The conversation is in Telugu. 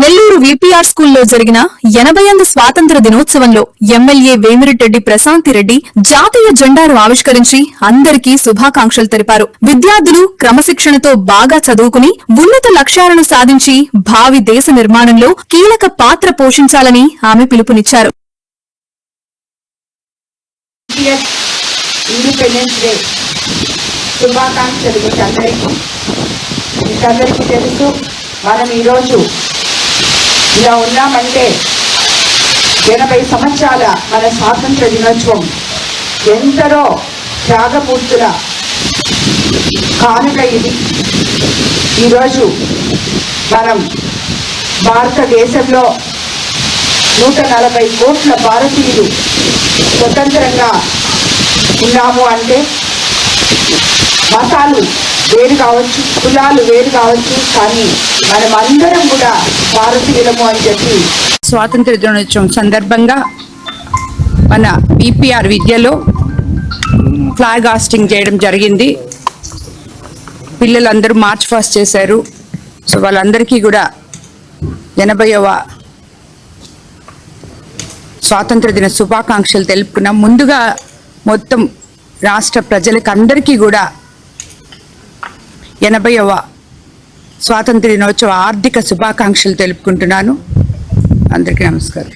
నెల్లూరు విపిఆర్ స్కూల్లో జరిగిన 80వ స్వాతంత్ర దినోత్సవంలో ఎమ్మెల్యే వేమిరెడ్డి ప్రశాంతిరెడ్డి జాతీయ జెండాను ఆవిష్కరించి అందరికీ శుభాకాంక్షలు తెలిపారు. విద్యార్థులు క్రమశిక్షణతో బాగా చదువుకుని ఉన్నత లక్ష్యాలను సాధించి భావి దేశ నిర్మాణంలో కీలక పాత్ర పోషించాలని ఆమె పిలుపునిచ్చారు. మనం ఈరోజు ఇలా ఉన్నామంటే 80 సంవత్సరాల మన స్వాతంత్ర దినోత్సవం ఎందరో త్యాగమూర్తుల కానుక ఇది. ఈరోజు మనం భారతదేశంలో 140 కోట్ల భారతీయులు స్వతంత్రంగా ఉన్నాము అంటే మతాలు వేరు కావచ్చు, కులాలు వేరు కావచ్చు, కానీ మనం అందరం కూడా భారతీయులము అని చెప్పి స్వాతంత్ర దినోత్సవం సందర్భంగా మన విపిఆర్ విద్యలో ఫ్లాగ్ హాస్టింగ్ చేయడం జరిగింది. పిల్లలందరూ మార్చ్ ఫాస్ట్ చేశారు. సో వాళ్ళందరికీ కూడా 80వ స్వాతంత్ర దిన శుభాకాంక్షలు తెలుపుకున్నాం. ముందుగా మొత్తం రాష్ట్ర ప్రజలకు అందరికీ కూడా 80వ స్వాతంత్ర దినోత్సవ ఆర్థిక శుభాకాంక్షలు తెలుపుకుంటున్నాను. అందరికీ నమస్కారం.